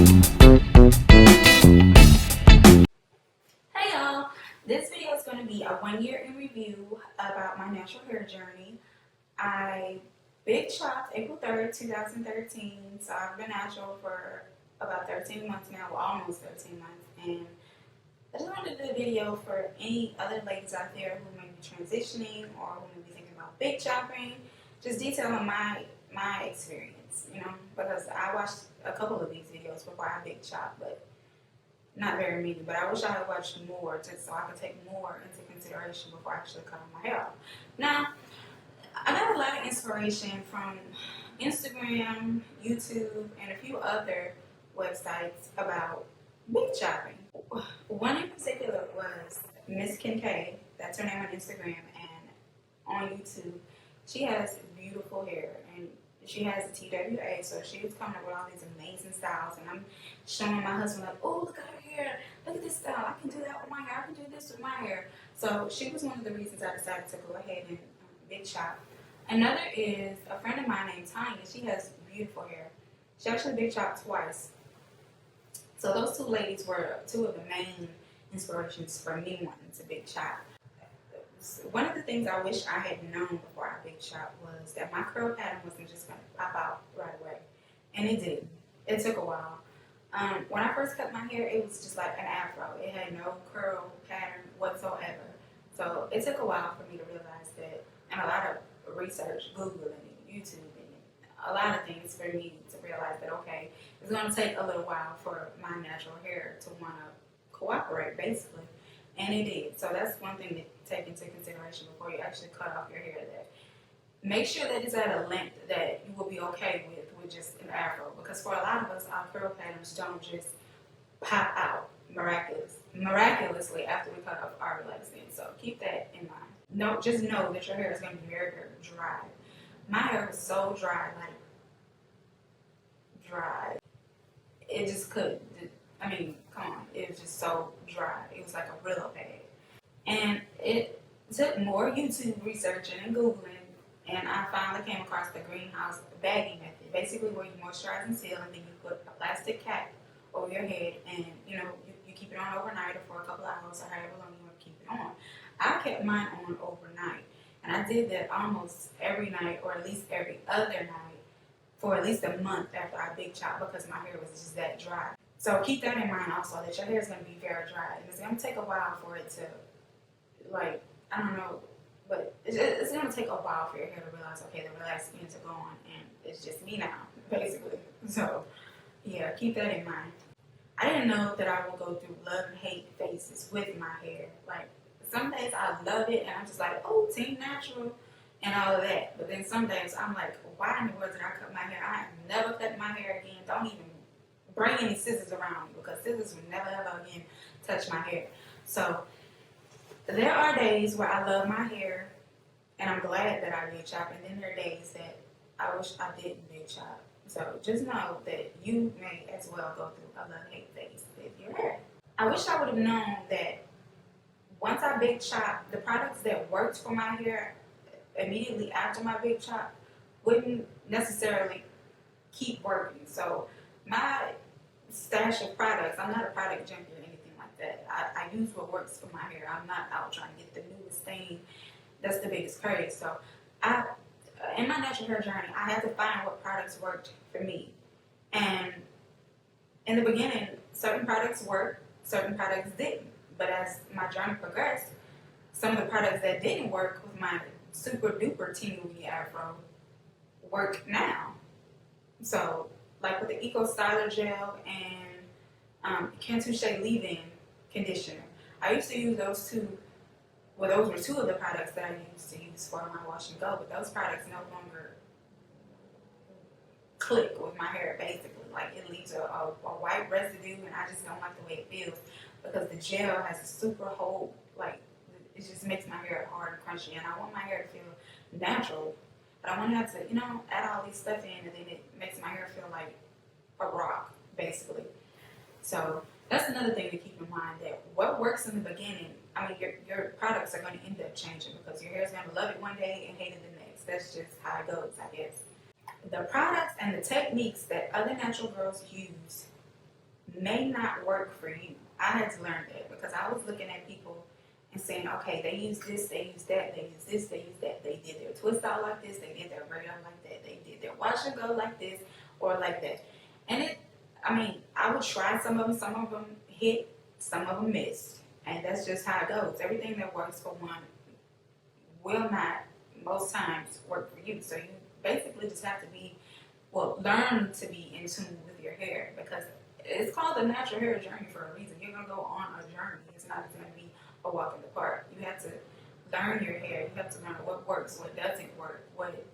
Hey y'all, this video is going to be a 1 year in review about my natural hair journey. I big chopped April 3rd, 2013, so I've been natural for about 13 months now, well almost 13 months, and I just wanted to do a video for any other ladies out there who may be transitioning or who may be thinking about big chopping, just detailing my experience, because I watched a couple of these videos before I big chop, but not very many, but I wish I had watched more just so I could take more into consideration before actually cutting my hair off. Now, I got a lot of inspiration from Instagram, YouTube, and a few other websites about wig chopping. One in particular was Miss Kincaid, that's her name on Instagram, and on YouTube. She has beautiful hair, and she has a TWA, so she was coming up with all these amazing styles, and I'm showing my husband like, oh, look at her hair, look at this style, I can do that with my hair, I can do this with my hair. So she was one of the reasons I decided to go ahead and big chop. Another is a friend of mine named Tanya. She has beautiful hair. She actually big chopped twice. So those two ladies were two of the main inspirations for me wanting to big chop. One of the things I wish I had known before I big chop was that my curl pattern wasn't just going to pop out right away. And it did. It took a while. When I first cut my hair, it was just like an afro. It had no curl pattern whatsoever. So it took a while for me to realize that, and a lot of research, Googling, YouTube, and a lot of things for me to realize that, okay, it's going to take a little while for my natural hair to want to cooperate, basically. And it did. So that's one thing to take into consideration before you actually cut off your hair. That make sure that it's at a length that you will be okay with just an afro. Because for a lot of us, our curl patterns don't just pop out miraculously after we cut off our relaxing. So keep that in mind. Just know that your hair is going to be very, very dry. My hair was so dry, like dry. It just couldn't. I mean, come on. It was just so dry. It was like a Brillo pad. And it took more YouTube researching and Googling, and I finally came across the greenhouse bagging method. Basically, where you moisturize and seal, and then you put a plastic cap over your head, and you keep it on overnight or for a couple hours or however long you want to keep it on. I kept mine on overnight, and I did that almost every night, or at least every other night, for at least a month after I big chopped, because my hair was just that dry. So keep that in mind also, that your hair is going to be very dry, and it's going to take a while for it to, like, I don't know, but it's going to take a while for your hair to realize, okay, the relaxed ends are gone, and it's just me now, basically. So, yeah, keep that in mind. I didn't know that I would go through love and hate phases with my hair. Like, some days I love it, and I'm just like, oh, team natural, and all of that. But then some days I'm like, why in the world did I cut my hair? I am never cutting my hair again. Don't even bring any scissors around me, because scissors will never ever again touch my hair. So there are days where I love my hair, and I'm glad that I big chop, and then there are days that I wish I didn't big chop. So just know that you may as well go through a love-hate phase with your hair. I wish I would have known that once I big chop, the products that worked for my hair immediately after my big chop wouldn't necessarily keep working. So my stash of products, I'm not a product junkie or anything like that. I use what works for my hair. I'm not out trying to get the newest thing. That's the biggest craze. So in my natural hair journey, I had to find what products worked for me. And in the beginning, certain products worked, certain products didn't. But as my journey progressed, some of the products that didn't work with my super duper teeny afro work now. So, like with the Eco Styler Gel and Cantuche Leave-In Conditioner, I used to use those two. Well, those were two of the products that I used to use for my wash and go, but those products no longer click with my hair, basically. Like, it leaves a white residue, and I just don't like the way it feels, because the gel has a super hold, like, it just makes my hair hard and crunchy, and I want my hair to feel natural, but I want to have to, add all these stuff in, and then it makes my hair feel like a rock, basically. So that's another thing to keep in mind, that what works in the beginning, I mean, your products are going to end up changing, because your hair is going to love it one day and hate it the next. That's just how it goes, I guess. The products and the techniques that other natural girls use may not work for you. I had to learn that because I was looking at people and saying, okay, they use this, they use that, they use this, they use that. They did their twist out like this, they did their braid out like that, they did their wash and go like this or like that. And I would try some of them hit, some of them missed. And that's just how it goes. Everything that works for one will not, most times, work for you. So you basically just have to learn to be in tune with your hair because it's called the natural hair journey for a reason. You're going to go on a journey. It's not going to be a walk in the park. You have to learn your hair. You have to learn what works, what doesn't work, what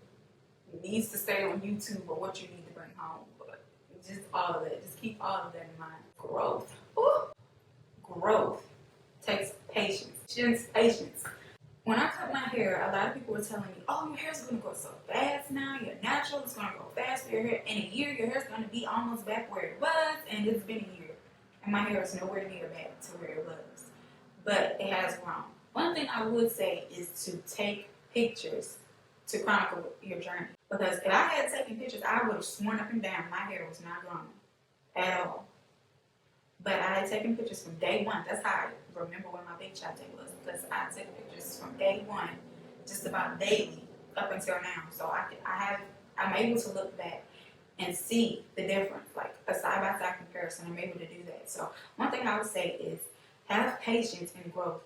needs to stay on YouTube or what you need to bring home. But just all of that. Just keep all of that in mind. Growth. Ooh. Growth takes patience. Just patience. When I cut my hair, a lot of people were telling me, oh, your hair's going to go so fast now. Your natural is going to go fast for your hair. In a year, your hair's going to be almost back where it was. And it's been a year. And my hair is nowhere near back to where it was. But it has grown. One thing I would say is to take pictures to chronicle your journey. Because if I had taken pictures, I would have sworn up and down my hair was not growing at all. But I had taken pictures from day one. That's how I remember when my big chop day was. Because I took pictures from day one, just about daily, up until now. So I'm able to look back and see the difference, like a side-by-side comparison. I'm able to do that. So one thing I would say is have patience and growth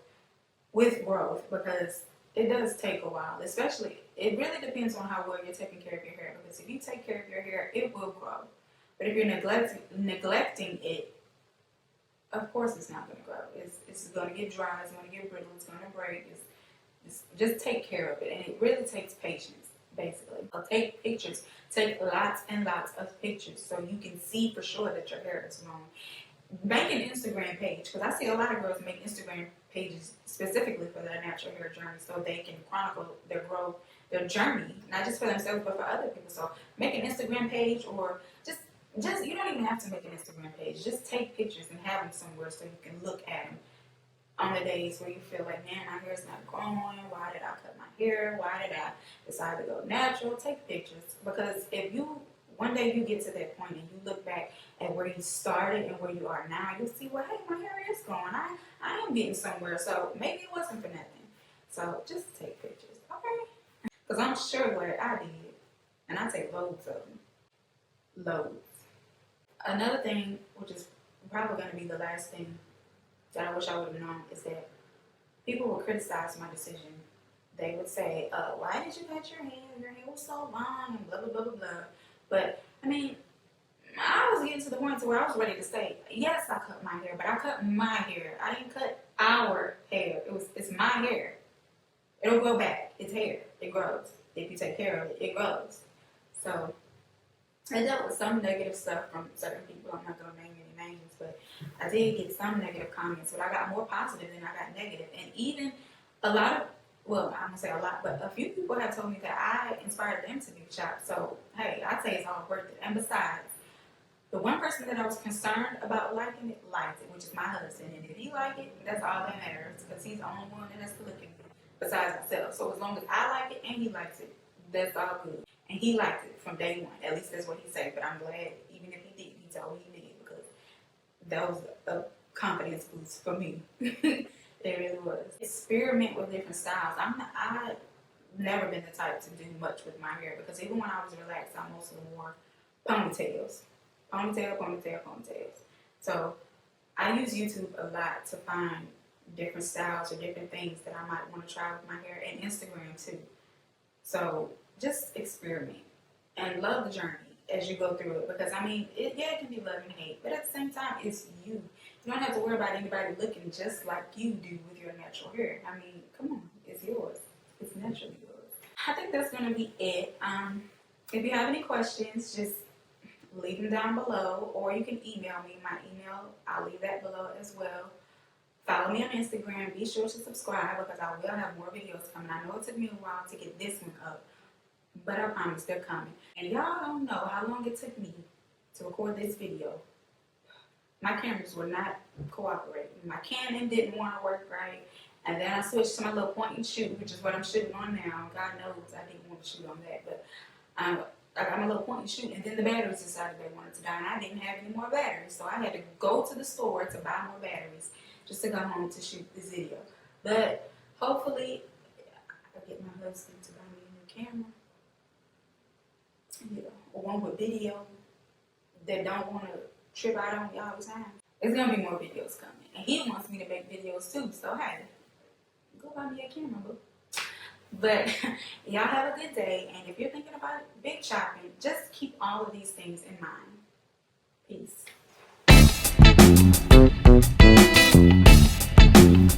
with growth because it does take a while. Especially, it really depends on how well you're taking care of your hair. Because if you take care of your hair, it will grow. But if you're neglecting it, of course it's not going to grow. It's going to get dry. It's going to get brittle. It's going to break. Just take care of it. And it really takes patience, basically. So take pictures. Take lots and lots of pictures so you can see for sure that your hair is grown. Make an Instagram page, because I see a lot of girls make Instagram pages specifically for their natural hair journey so they can chronicle their growth, their journey, not just for themselves but for other people. So make an Instagram page or just you don't even have to make an Instagram page. Just take pictures and have them somewhere so you can look at them on the days where you feel like, man, my hair's not growing. Why did I cut my hair? Why did I decide to go natural? Take pictures. Because if one day you get to that point and you look back at where you started and where you are now, you'll see, well, hey, my hair is growing. I am getting somewhere. So maybe it wasn't for nothing. So just take pictures, okay? Because I'm sure what I did, and I take loads of them. Loads. Another thing, which is probably going to be the last thing that I wish I would have known, is that people would criticize my decision. They would say, why did you cut your hair? Your hair was so long and blah, blah, blah, blah, blah. But, I was getting to the point to where I was ready to say, yes, I cut my hair, but I cut my hair. I didn't cut our hair. It's my hair. It'll grow back. It's hair. It grows. If you take care of it, it grows. So I dealt with some negative stuff from certain people. I'm not going to name any names, but I did get some negative comments, but I got more positive than I got negative. And even a lot of, well, I'm going to say a lot, but a few people have told me that I inspired them to be chopped. So, hey, I'd say it's all worth it. And besides, the one person that I was concerned about liking it, liked it, which is my husband. And if he liked it, that's all that matters, because he's the only one that has to look at me besides myself. So as long as I like it and he likes it, that's all good. And he liked it from day one. At least that's what he said. But I'm glad, even if he didn't, he told me he did, because that was a confidence boost for me. It really was. Experiment with different styles. I've never been the type to do much with my hair, because even when I was relaxed, I mostly wore ponytails. Ponytails. So I use YouTube a lot to find different styles or different things that I might want to try with my hair, and Instagram too. So just experiment and love the journey as you go through it, because it can be love and hate, but at the same time, it's you. You don't have to worry about anybody looking just like you do with your natural hair. Come on, it's yours. It's naturally yours. I think that's going to be it. If you have any questions, just leave them down below, or you can email me. My email, I'll leave that below as well. Follow me on Instagram. Be sure to subscribe, because I will have more videos coming. I know it took me a while to get this one up, but I promise they're coming. And y'all don't know how long it took me to record this video. My cameras were not cooperating. My Canon didn't want to work right. And then I switched to my little point and shoot, which is what I'm shooting on now. God knows I didn't want to shoot on that, but I got my little point and shoot, and then the batteries decided they wanted to die, and I didn't have any more batteries, so I had to go to the store to buy more batteries just to go home to shoot this video. But hopefully, I get my husband to buy me a new camera, one with video that don't want to trip out on me all the time. It's gonna be more videos coming, and he wants me to make videos too. So hey, go buy me a camera, boo. But y'all have a good day, and if you're thinking about big shopping, just keep all of these things in mind. Peace.